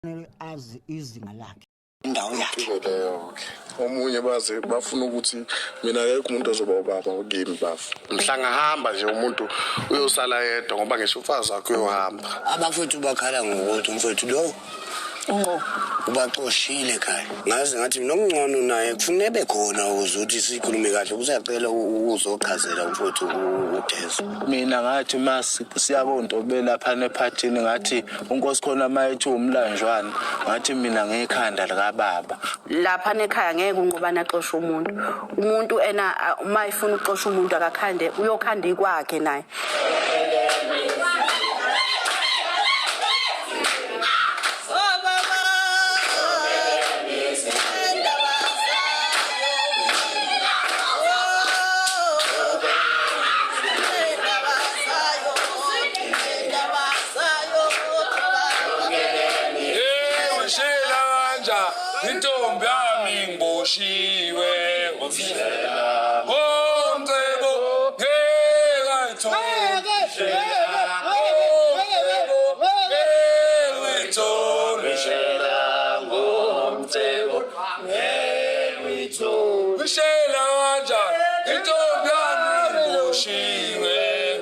azi izinga lakhe indawo yakhe. Okay. Omunye baze bafuna ukuthi mina akekho umuntu ozoba ubaba ngimi bafu. Mhla ngahamba nje umuntu uyosala yedwa ngoba ngisho ufazi wakhe uyohamba. Abafowethu bakhala ngokuthi umfowethu lo ubaxoshile ekhaya. Ngaze ngathi nomngcono naye kufanele bekhona ukuthi sikhulume kahle usacela uzochazela umfowethu uThezo. Mina ngathi masi siyabonto lapha nephathini ngathi unkosi khona mayethi umlanjwana ngathi mina ngekhanda lika baba. Lapha nekhaya ngeke unqobana axosha umuntu ena uma ifuna uxosha umuntu akakhande uyokhanda ikwakhe naye. Intombi yami ngiboshiwe ngomshela ngomcebo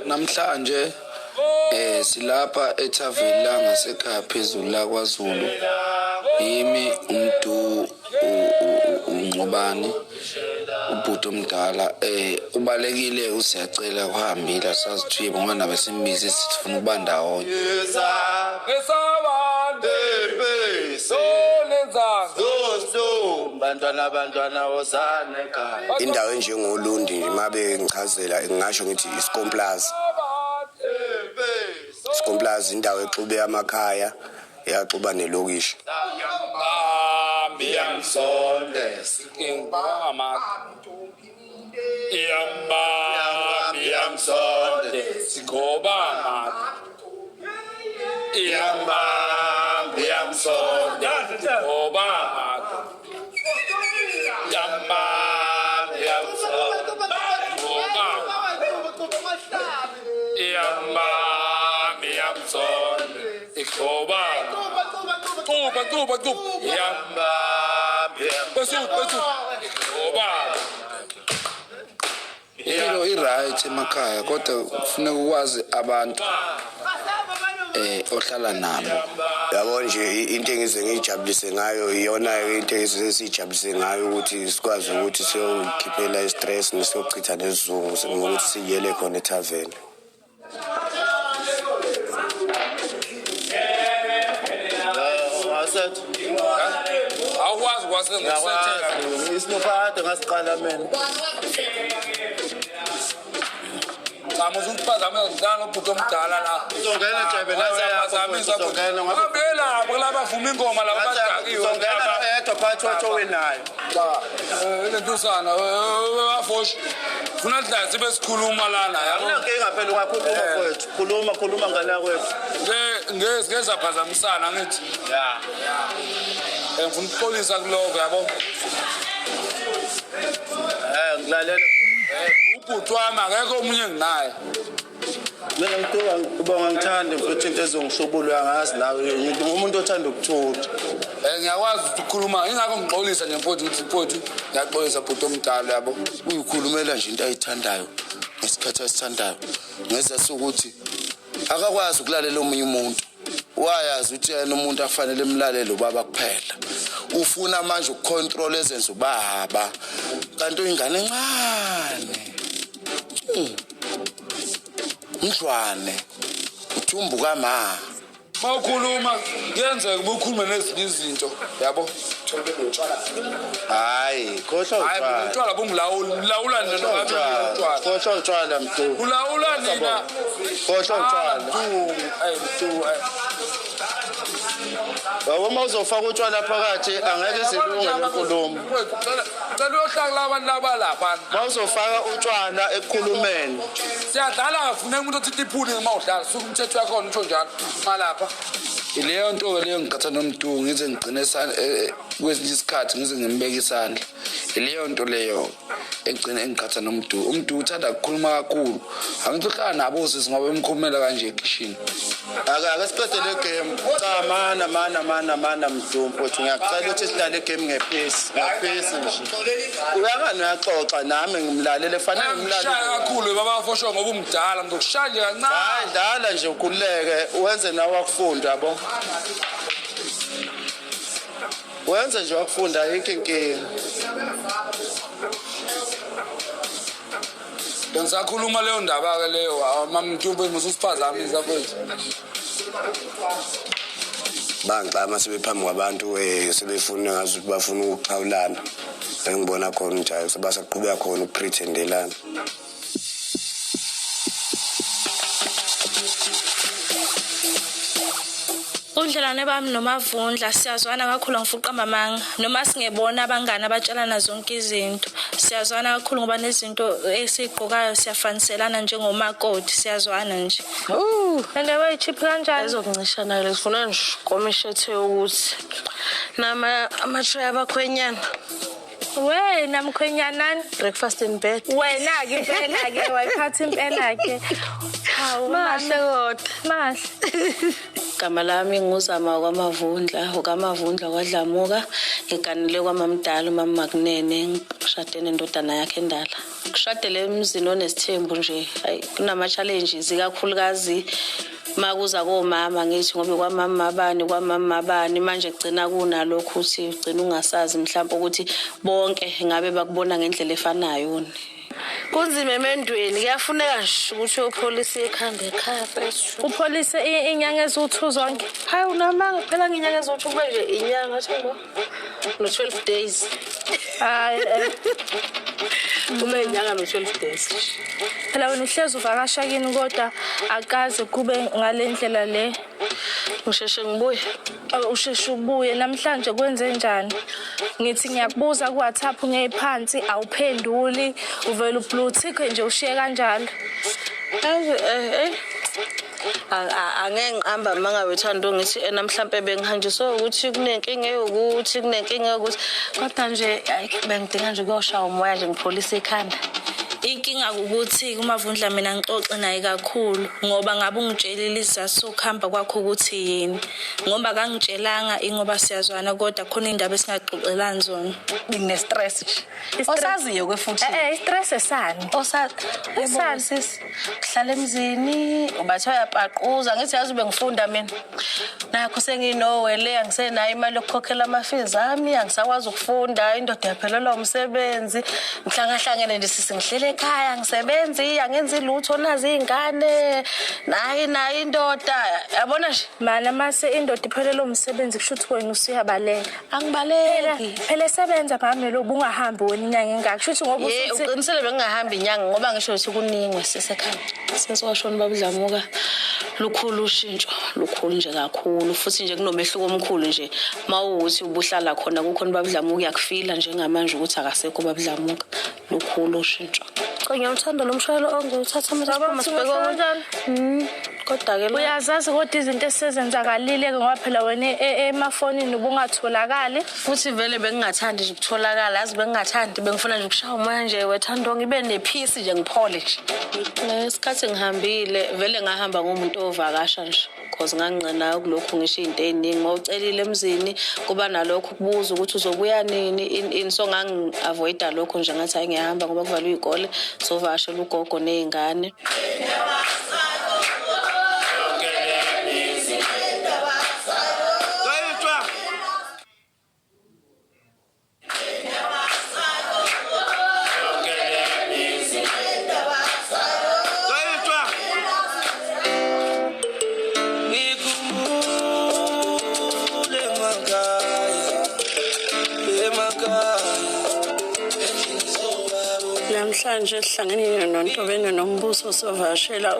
namhlanje silapha eThaveni la ngasekhaya phezulu la kwaZulu. Yimi umuntu uNgcobani ubhuti omdala ubalekile usiyacela ukuhambila sasithiye bongana besimbizi sifuna ukuba ndawonye bantwana wozana ekhaya indawo enjengolundi nje mabe ngichazela ngisho ngithi iskomplaza indawo exube amakhaya yaxuba nelokishi. Biyamsonde ingama biyamsonde sigoba ma biyamsonde sigoba ma biyamsonde sigoba Tuba. Yamba. Besu. Oba. Ilo right emakhaya kodwa kufanele ukwazi abantu ohlala nabo. Yabo nje into engize ngijabulise ngayo iyona into esizijabulise ngayo ukuthi sikwazi ukuthi siyokhiphela istress nesiyochitha nesizungu ngokuthi siyele khona eThaveni. Awukwazi kwasengokusetshela isinophatha ngasiqala mina Vamos uphazama ngidlala ubhuti omdala la uzongena Jebe uzongena ngabela kulabavuma ingoma laba badakiwe uzongena edwa phathi wenayo lentusana afoshi funa dla sibe sikhuluma lana yabo unenkinga phela ungakhuluma kwethu khuluma ngala kwethu ngeza phazamisana ngithi ngifuna ukuxolisa kuloko yabo ngilalela ubhuti wami akekho omunye enginaye mina ngibonga ngithanda futhi into ezongishobula uyangazi nawe umuntu othanda ukuthutha ngiyakwazi ukukhuluma ingakho ngixolisa nje mfowethu ngiyaxolisa bhuti omdala yabo uyikhulumela nje into ayithandayo ngesikhathi asithandayo ngeza sokuthi akakwazi ukulalela omunye umuntu wayazi ukuthi yena umuntu afanele emlalele ubaba kuphela ufuna manje ukucontrol ezenza ubaba kanti ingane encane mhlwane uthumbu kama mawukhuluma kuyenzeka ubukhulume nezinye izinto yabo hayi khohla utshwala bungilawula nina utshwala khohla utshwala mntu ulawula nina khohla utshwala uma uzofaka utshwala phakathi angeke silunge lenkulumo cela uyohlangula abantu labalapha mawuzofaka utshwala ekukhulumeni siyadlala ngafuneka umuntu othi iphuli uma udlala suka umthetho wakho ngisho njalo malapha Ileyo nto leyo ngikhatha nomuntu ngize ngigcine kwesinye isikhathi ngize ngimbeka isandla. Ileyo nto leyo engigcine engikhatha nomuntu. Umuntu uthanda ukukhuluma kakhulu. Angithi uhlala nabo sisi ngoba emkhulumela kanje ekishini. Ake siqede le game. Cha mana mdumpo uthi ngiyacela ukuthi sidlale game ngephesi nje. Uyangani uyaxoxa nami ngimlalele fanele ngimlalele. Ngishaya kakhulu baba fosho ngoba umdala ngizokushaya nje kancane. Hayi dala nje ukhululeke wenze nawe wakufunda yabo. Wenze nje wakufunda ayikho inkinga. Ngisakhuluma leyo ndaba ke leyo mama Mthumbe ngisusiphazamisa mfethu. Bangixama sebephambi kwabantu sebefuna ngazi ukuthi bafuna ukuxhawulana. Engibona khona njalo sebasaqhubeka khona ukuprethendelana. Undlelane bami noMavundla siyazwana kakhulu ngifuqa mamanga noma singebona abangani abatshelana zonke izinto siyazwana kakhulu ngoba nezinto esiqokayo siyafaniselana njengomakoti siyazwana nje and wayichiphi kanjani ezokuncishana lesifuna nje komishethe ukuthi nama amatray abakhwenyana we namkhwenyanani breakfast in bed wena ke impela ke wayiphatha impela ke hawu mahle kodwa mahle Igama lami nguzama kwaMavundla, ukaMavundla kwaDlamuka, ngiganile kwaMamdala uMama Makunene, ngishade nendodana yakhe endala. Ngishadele emzini onesithembu nje, kunama challenges ikakhulukazi makuza komama ngithi ngobe kwamama abani manje gcina kunalokho uthi ugcina ungasazi mhlawumbe ukuthi bonke ngabe bakubona ngendlela efanayo. Kunzima emendweni kuyafuneka nje ukuthi upolice ekhanda ekhaya first. Upolice inyanga ezu2 zonke. Hayi unamanga phela nginyanga ezu2 kube nje inyanga thembo. No 12 days. Hayi kube inyanga no 12 days. Phela wena uhlezi uvakasha kini kodwa akaze kube ngalendlela le. Usheshe ngibuye. Usheshe ubuye namhlanje kwenze njani? Ngithi ngiyakubuza ku WhatsApp ngeyiphansi awuphenduli uvela ublue tick nje ushiye kanjalo. Angeke ngihamba mangabe uthando ngithi namhlanje bengihanjiswa ukuthi kunenkinga yokuthi kunenkinga yokuthi kodwa nje bengidinga nje ukuyoshaya umoya nje ngipolice ekhanda. Inkinga ukuthi kuMavundla mina ngixoxe naye kakhulu ngoba ngabe ungitshelile isizathu sokuhamba kwakho ukuthi yini ngoba kangitshelanga ingoba siyazwana kodwa khona indaba esingaxoxelani zona ngine stress osaziyo kwefuthi stress esani esani sis hlala emzini ubathe uyapaquza ngithi yazi ube ngifunda mina nakho senginowele angisenayo imali yokukhokhela ama-fees ami angisakwazi ukufunda indoda yaphelelwa umsebenzi ngihlangahlangene nje sisingihlele ekhaya ngisebenzi angenzi lutho nazi izingane nayi indoda yabona nje mana mase indoda iphelelwa umsebenzi kusho ukuthi wena usuyabaleka angibaleki phela esebenza mama lo bungahambi wena inyanga engaka kusho ukuthi ngoba usuthi uqinisele bengingahambi inyanga ngoba ngisho ukuthi kuningwe sisekhaya sesiwashona babudlamuka lukhulu ushintsho lukhulu nje kakhulu futhi nje kunomehluko omkhulu nje mawukuthi ubuhlala khona kukhona babudlamuka yakufila njengamanje ukuthi akasekho babudlamuka lukhulu ushintsho ngiyamthanda lo mshayelo onguthatha masibheke kanjani kodwa ke uyazazi kodwa izinto esizenzakalile ngoba phela wena emafonini ubungatholakali futhi vele bengingathandi nje ukutholakala yazi bengingathandi bengifuna nje ukushaya umoya nje wethando ngibe nepeace nje ngiphole nje lesikhathi ngihambile vele ngahamba ngomuntu ovakasha nje because nganginqena kulokhu ngisho izinto eziningi ngocela emzini kuba nalokho kubuza ukuthi uzobuya nini so ngangi-avoida lokho nje ngathi hayi ngiyahamba ngoba kuvalwe izikole sovakashela ugogo nezingane namhlanje sihlangene noNtobeni noMbuso sovashela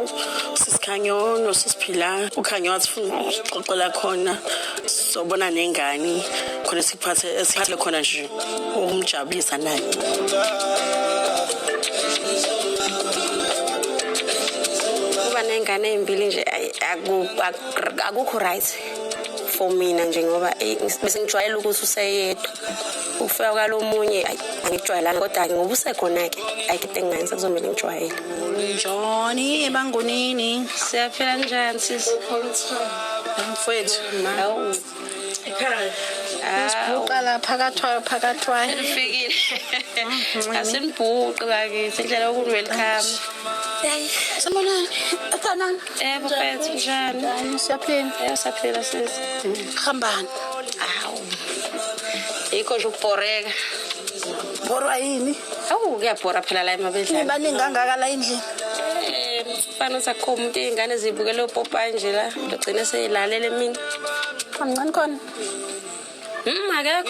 uSisikhanyono Sisiphila uKhanyo wathi ufuna ukuxoxela khona sobona nengane khona siphathe khona nje ukumjabulisa naye kuba nengane ezimbili nje akukho right for mina nje ngoba bese ngijwayele ukuthi useyedwa ufika kwalomunye angijwayelanga kodwa ngoba usekhona ke ayikho engenza kuzomela ngijwayele Johnny ebangonini Siyaphila njani sisi? mfowethu Hawu. Sibuka la phakathwayo Ufikile. Asinibhuqi bakithi indlela yoku welcome. Sabonani athanani Mfowethu njani? siyaphila Siyaphila sisi. hambani Hawu. Yikho nje ukubhoreka. borwa yini Hawu kuyabhora phela la emabedla. baningi kangaka la endlini Fana sakhoma into ingane zibukele uPopa nje la ngigcine seyilalela mina. Kancane khona Akekho.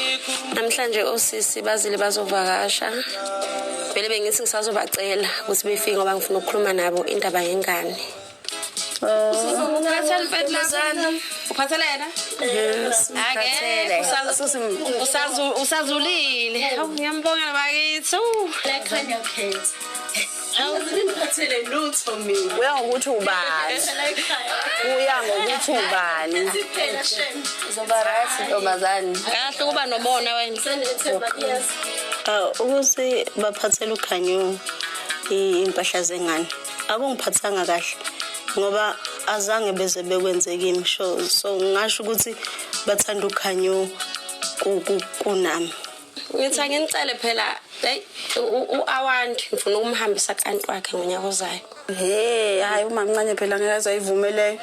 Namhlanje osisi bazile bazovakasha. Vele bengithi ngisazobacela ukuthi befike ngoba ngifuna ukukhuluma nabo indaba yengane. Uphathela mfethu uphathela yena? Yes. Ake usazulile. Hawu ngiyambonga bakithi. Lekhanya phansi awuziphathele lutho mina uya ngokuthi ubani uya ngokuthi ubani Uzoba right ntombazane. Kahle kuba nobona wena. Ukuthi baphathele ukhanyo impahla zengane akungiphathanga kahle ngoba azange beze bekwenze kimi so ngisho ukuthi bathanda ukhanyo kunami Ngithi angicele phela uAwandi ngifuna ukumhambisa kanti wakhe ngonyaka ozayo. Hayi uma mncane phela ngeke azayivumeleyo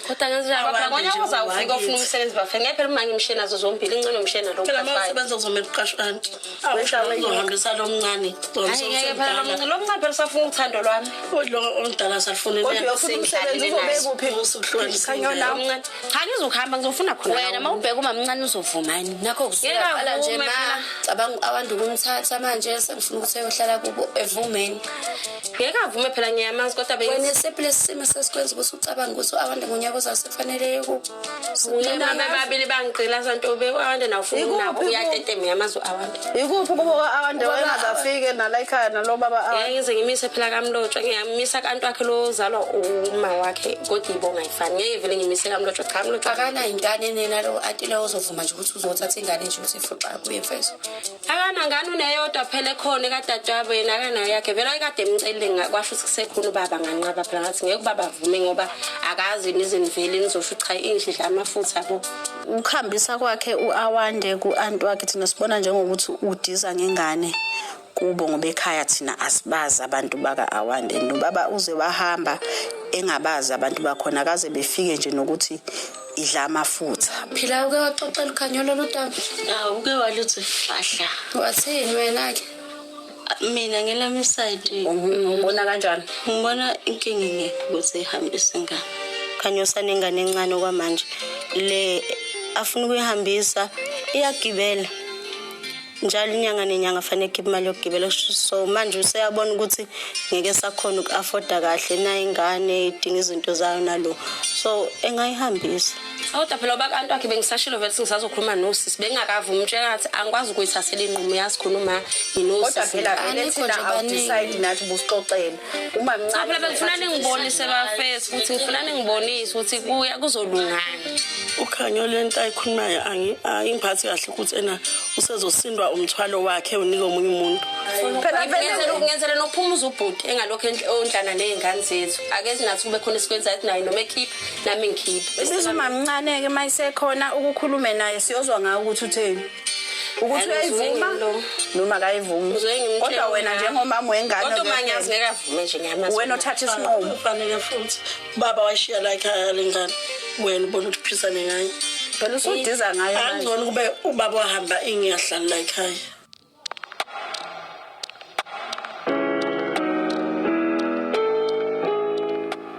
Kodwa ngenza phela ngonyaka ozawufika ufuna umsebenzi bafike ngeke phela uma ngimshena nazo zombili incane umshena lo phela mawusebenza uzomela uqashana awuhambisa lo mncane ngeke phela lo mncane phela safuna uthando lwami lo omdala salufunele umsebenzi uzobekuphi khanyona mncane cha ngizokuhamba ngizofuna khona wena mawubheka uma mncane uzovumani nakho kusukela nje ma cabanga abantu kumthatha manje sengifuna ukuthi eyohlala kubo evumeni ngeke avume phela ngiyamazi kodwa wena sephela sisimo sesikwenza ukuthi ucabanga ukuthi abantu ngonyaka ozasefanele Uyena babili bangicela santobe abantu nawufuna nabo uyatetema yamazi abantu Yikuphi kubo abantu wengazafike nala ekhaya nalo baba ngize ngimise phela kamlotshwa ngiyamisa kanti wakhe lo zalwa uma wakhe kodwa ibonga ayifani ngeke vele ngimise kamlotshwa cha kamlotshwa akana ingane nena lo atile uzovuma nje ukuthi uzothatha ingane nje ukuthi ifuqa kuye mfethu akana ngane uneyodwa phela ekhona kadadewabo yena akanayo yakhe vele ayikade emcelile ngakwasho ukuthi kusekhona ubaba nganqaba phela ngathi ngeke ubaba avume ngoba akazi nizinivele nizosho cha indlela amafutha abo ukuhambisa kwakhe uAwande kuanti wakhe thina sibona njengokuthi udiza ngengane kubo ngoba ekhaya thina asibazi abantu baka Awande nobaba uze wahamba engabazi abantu bakhona akaze befike nje nokuthi idla amafutha phela uke waxoxela ukhanyolo lodaba uke waluthi ahla wathini wena ke mina ngelami side ubona kanjani ngibona inkingi ngeke ukuthi ihambise ingane khanyosa nengane encane kwamanje le afuna ukuyihambisa iyagibela njalo inyanga nenyanga fanele ikhiphe imali yokugibela so manje useyabona ukuthi ngeke sakhona ukuafforda kahle na ingane idinga izinto zayo nalo so engayihambisa Awuda phela bakantu wakhe bengisashilo vele singisazokhuluma nosisi bengakavumi umtshela ngathi angikwazi ukuyithathela inqumo yazikhuluma kodwa phela vele thina decide nathi busixoxela uma mncane phela bengifuna ningibonise bafethu ukuthi ngifuna ningibonise ukuthi kuya kuzolungana ukhanyo lento ayikhulumayo angiphathi kahle ukuthi ena usezosindwa umthwalo wakhe unike omunye umuntu phela ngenzela nokuphumuza ubhuti engalokho ondlana nezingane zethu akezi nathi kube khona isikwenzayo nayo noma ekhipha nami ngikhipha bese mamncane ke mayisekhona ukukhuluma naye siyozwa ngayo ukuthi utheni ukuthi uyayivuma noma akayivumi kodwa wena njengomama wengane kodwa manyazi ngeke avume nje ngiyamazi wena uthatha isinqumo ufanele futhi baba washiya la ekhaya lengane wena ubona ukuthi uphisane ngayo phela usudiza ngayo manje angizona kube ubaba wahamba ingiyahlala la ekhaya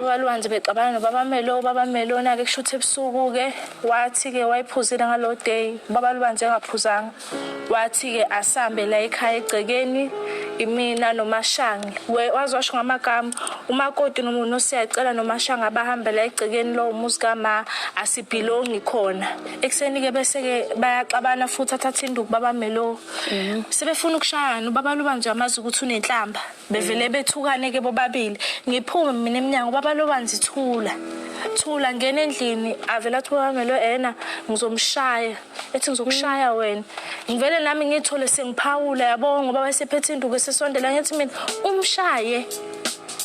Walwanze bexabana nobaba Melona ke kushuthe ebusuku ke wathi ke wayiphuzile ngalo day baba Lwanze engaphuzanga wathi ke asambe la ekhaya egcekeni imina noMashangi wazosho ngamagama umakoti nomuntu osiyacela noMashangi abahambe la egcekeni lo umuzi kama asibhilongi khona ekseni ke bese ke bayaxabana futhi athatha induku baba Melo sebefuna ukushayana ubaba Lwanze amazi ukuthi unenhlamba bevele bethukane ke bobabili ngiphume mina eminyango baba Lwanze ithula wathula ngena endlini avela athi kwamelo ena ngizomshaya ethi ngizokushaya wena ngivele nami ngithole sengiphawula yabo ngoba wayesephethe induku esesondela ngithi mina umshaye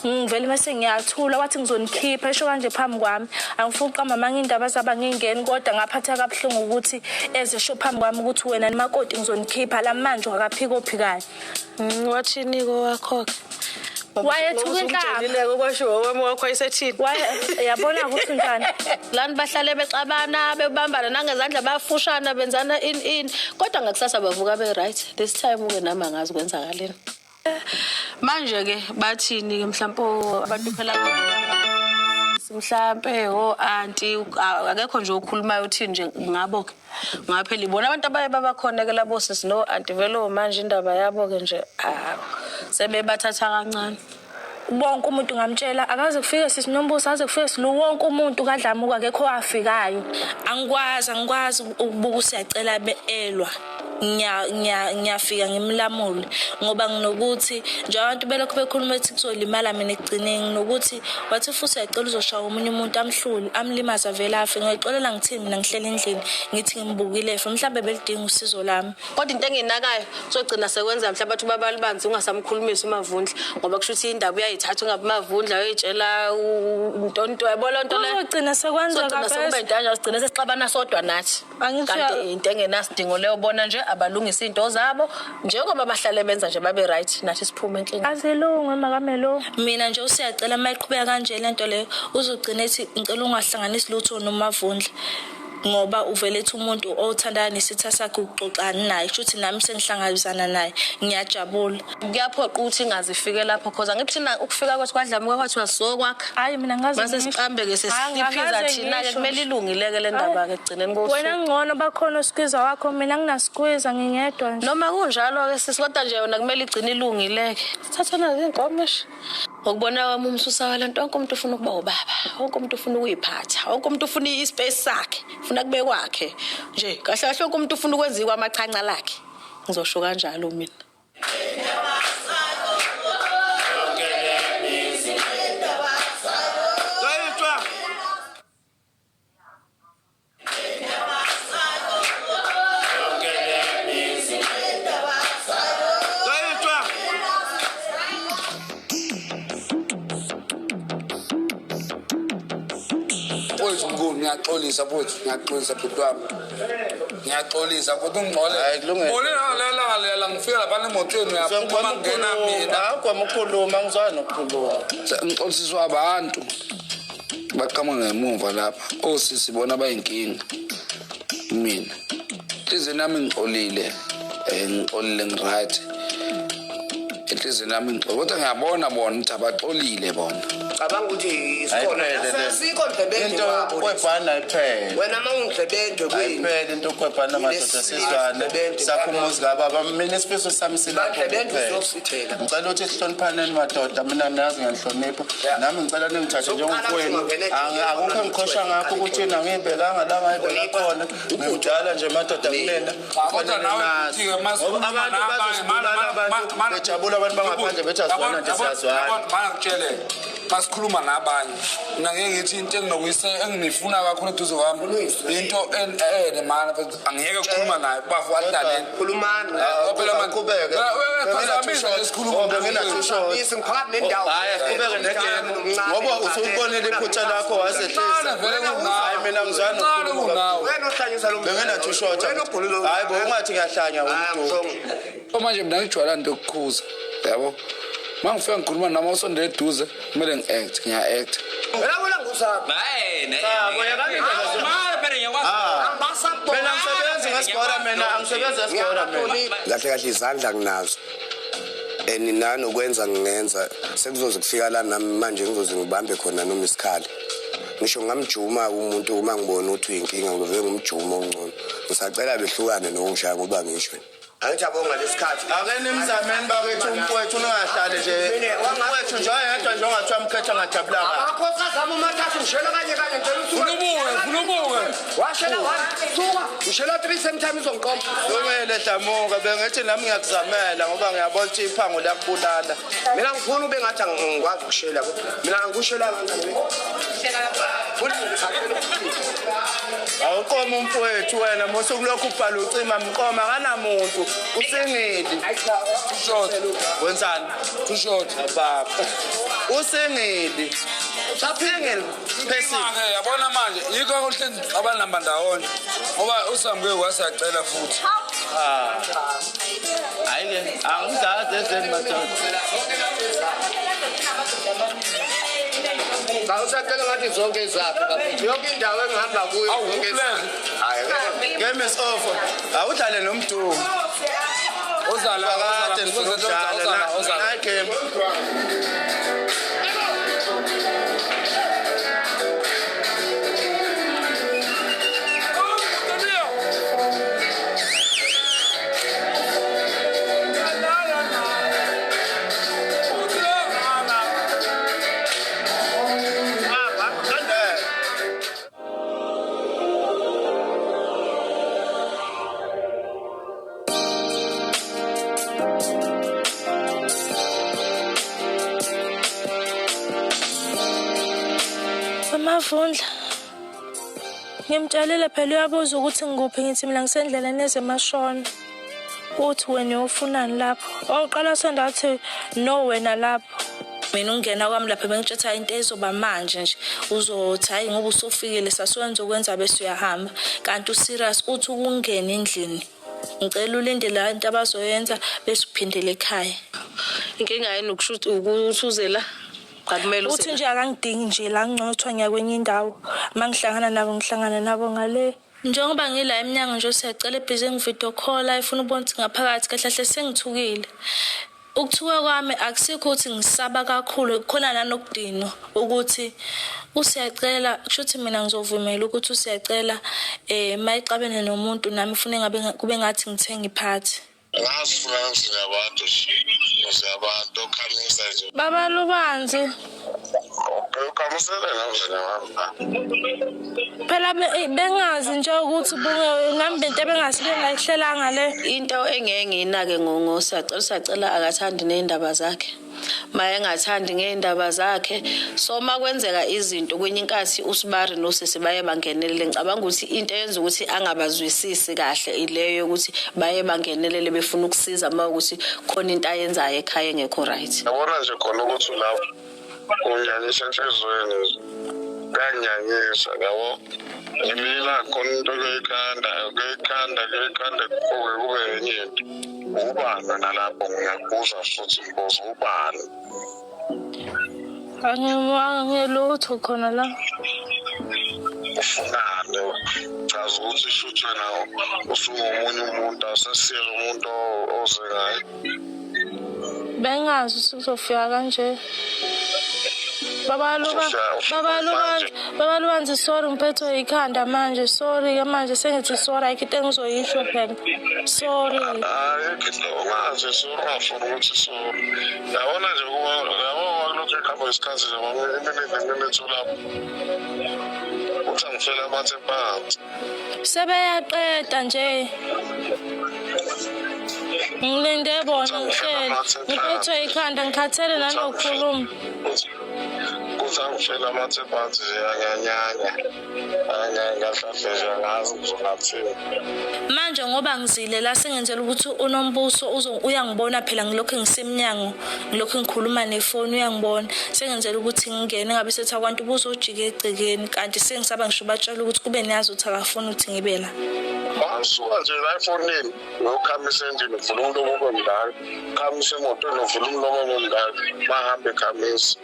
ngivele mase ngiyathula wathi ngizonikhipha esho kanje phambi kwami angifuni uqamba manje indaba zaba ngingeni kodwa ngaphatha kabuhlungu ukuthi eze sho phambi kwami ukuthi wena nimakoti ngizonikhipha la manje akaphika ophikayo wathini ko wakho wayethuka inhlamba kwasho wami wakho ayisethini yabona ukuthi njani lani bahlale bexabana bebambana nangezandla bayafushana benzana in kodwa ngakusasa bavuka be right this time uke nami angazi kwenzakaleni manje ke bathini ke mhlawumbe abantu phela mhlawumbe auntie akekho nje okhulumayo uthini nje ngabo ke ngaphela ibona abantu abaye babakhona ke labo sisi no auntie velo manje indaba yabo ke nje sebebathatha kancane bonke umuntu ngamtshela akaze kufike sisi Nombuso aze kufike silu wonke umuntu kaDlamuka akekho wafikayo angikwazi ukubuka usiyacela elwa ngiyafika ngimlamule ngoba nginokuthi nje abantu belokho bekhuluma ethi kuzolimala mina ekugcineni nokuthi wathi futhi uyacela uzoshaya umunye umuntu amhluli amlimaza vela afi ngiyixolela ngithini mina ngihlele endlini ngithi ngimbukile efe mhlambe belidinga usizo lami kodwa into enginakayo uzogcina sekwenza mhlawumbe bathi babalibanzi ungasamkhulumisa uMavundla ngoba kusho ukuthi indaba uyayithatha ungaBumavundla uyayitshela untonto yabona into le uzogcina sekwenza kabe intanja sigcina sesixabana sodwa nathi kanti into engenasidingo leyo bona nje abalungisa into zabo njengoba bahlale benza nje babe right nathi siphume enhlini azilungu makamelo mina nje usiyacela mayiqhubeka kanje lento leyo uzogcina ethi ngicela ungahlanganisi lutho noMavundla ngoba uvele ethi umuntu othandana nesitha sakhe ukuxoxana naye futhi nami sengihlangabezana naye ngiyajabula kuyaphoqa ukuthi ingazifike lapho because angikuthina ukufika kwathi kwaDlamuka kwathi wasokwakha hayi mina ngazi mase siqambe ke sesiphiza thina ke kumele ilungileke le ndaba ke egcineni kosuku wena ngcono bakhona usikwiza wakho mina nginasikwiza ngingedwa nje noma kunjalo ke sisikodwa nje yona kumele igcine ilungileke sithathana izinkomeshi ngokubona wami umsusa walento wonke umuntu ufuna ukuba ubaba wonke umuntu ufuna ukuyiphatha wonke umuntu ufuna ispace sakhe ufuna kube kwakhe nje kahle kahle wonke umuntu ufuna ukwenziwa amachanca lakhe ngizosho kanjalo mina ngiyaxolisa futhi ngiyaxolisa bhuti wami ngiyaxolisa futhi ungcole ngifika lapha emotweni uyaphuma ngena mina akwamukhuluma ngizwana nokukhuluma ngixolisiswa abantu baqhamuka ngemuva lapha osisi bona bayinkinga mina inhliziyo nami ngixolile ngiright inhliziyo nami ngixolile kodwa ngiyabona bona ukuthi abaxolile bona cabanga ukuthi isikhona asikho ndlebende into kwebhana iphele wena mawungidlebende iphele into kwebhana madoda sizwane sakhumuzi ngababa mina isifiso sami silapho ngicela ukuthi sihloniphaneni madoda mina nazi ngiyahlonipha nami ngicela ningithathe njengomfowenu akukho ngikhosha ngakho ukuthi yena ngibelanga la ngayibela khona ngidala nje madoda kunena kodwa nawe abantu bazosibulala abantu bejabula abantu bangaphandle bethi asizwana nje siyazwana mana ngitshele masikhuluma nabanye mina ngeke ngithi into enginifuna kakhulu eduze kwami into mana angiyeke ukukhuluma naye bafu adlaleni khulumani phela manje qhubeke phazamisa lesikhuluma nginathisho isiphakathi nendawo hayi qhubeke negame ngoba usubonile iphutha lakho wasehlisa hayi mina ngizwana nokukhuluma wena ohlanyisa lo benginathushotha hayi bo ungathi ngiyahlanya umuntu manje mina ngijwala into ukukhuza yabo mangifika ngikhuluma nami usondele eduze kumele ngi-act ngiya-act wena bona ngusaphi mina ngisebenzi ngesigora mina angisebenzi ngesigora mina kahle kahle izandla nginazo nanokwenza ngingenza sekuzoze kufika la nami manje ngizoze ngibambe khona noma isikhali ngisho ngamjuma umuntu uma ngibona ukuthi uyinkinga ngivele ngumjuma ongcono ngisacela behlukane nokungishaya ngoba ngisho angijabonga lesikhathi ake nimzameni bakwethu umfowethu ungahlali nje umfowethu nje oyedwa nje ongathiwa mkhetha ngajabulanga akho sazama umathathu ngishela kanye ngicela ukhulubuke washela 1 suka ngishela 3 sometimes onqomba Lungile Dlamuka bengithi nami ngiyakuzamela ngoba ngiyabona ukuthi iphango lakubulala mina ngifuna ube ngathi angikwazi ukushela mina ngikushela kanjani Awuqoma umfowethu wena mose kulokhu ubhala ucima mqoma kanamuntu usengeli. Short. Wenzani? Too short. Baba. Usengeli. Saphengeli phesi. Manje yabona manje yikho okuhlenzi abanamba ndawonye. Ngoba uSamke wasacela futhi. Ayike angizazi ezeni madoda. Usacela ngathi zonke izaphi bafethu. Yonke indawo engihamba kuyo zonke izaphi. Hayi. Game is over. Awudlale nomdumo. Uzala kade ngizodlala na game. Amavundla. Ngimtshalile phela uyabuza ukuthi ngikuphi ngithi mina ngisendleleni ezemashona. Uthi wena uyofunani lapho? Waqala sendathi no wena lapho. Mina ungena kwami lapha bengitshetha into ezoba manje nje. Uzothi hayi ngoba usofikile sasiwenza ukwenza bese uyahamba. Kanti userious uthi ukungena endlini. Ngicela ulinde la into abazoyenza bese uphindele ekhaya. Inkinga yini ukuthi la akumele uthi nje akangidingi nje la ngcothwa ngiyakwenye indawo mangihlangana nabo ngale njengoba ngila eminyango nje siyacela ebhizi ngivideo call ifuna ubona ukuthi ngaphakathi kahle hle sengithukile ukuthuka kwami akusikho ukuthi ngisaba kakhulu khona nanokudino ukuthi usiyacela kushuthi mina ngizovumela ukuthi usiyacela mayixabene nomuntu nami ufune ngabe kube ngathi ngithenga iphathi ngasifuna singabantu siyabantu khamisa nje baba Lubanzi ukhamisela nje phela bengazi nje ukuthi nami into bengayihlelanga le into engeke nginake sacela akathandi neindaba zakhe maye engathandi ngeindaba zakhe so makwenzeka izinto kwenye inkathi uSibari noSisi baye bangenelele ngicabanga ukuthi into yenza ukuthi angabazwisisi kahle ileyo ukuthi baye bangenelele befuna ukusiza mawukuthi khona into ayenzayo ekhaya engekho right yabona nje khona ukuthi lapho unyanyisa enhlizweni kanyanyisa yabo ngilila khona into keyikhanda kube yenye into ubani nalapho ngiyakubuza futhi mbozo ubani angilutho khona la ufunane chaza ukuthi shuthe nawo usungomunye umuntu asesiyela umuntu oze ngayo bengazi usuzofika kanje Baba Lubanzi sorry ngiphethwe ikhanda manje sorry manje sengithi sorry ayikho engizoyisho phela sorry ngaze sorry afuna ukuthi sorry yabona nje yabo lokho ikhamba isikhathi nje lapho uthi angifela amathe phansi sebeyaqeda nje ngilinde bona ngiphethwe ikhanda ngikhathele nanokukhuluma ngifela amathe phansi yanyanya ngahlahleja ngazi ngizonathini manje ngoba ngizile la sengenzela ukuthi unombuso uyangibona phela ngilokho ngisemnyango ngilokho ngikhuluma nefoni uyangibona sengenzela ukuthi ngingene ngabe sethi abantu ubuzojika egcekeni kanti sengisaba ngisho batshela ukuthi kube niyazi ukuthi akafuni ukuthi ngibe la asuka nje la efonini ngokhamisa endini uvula umlomo omdala khamisa emotweni uvula umlomo omdala bahambe khamisa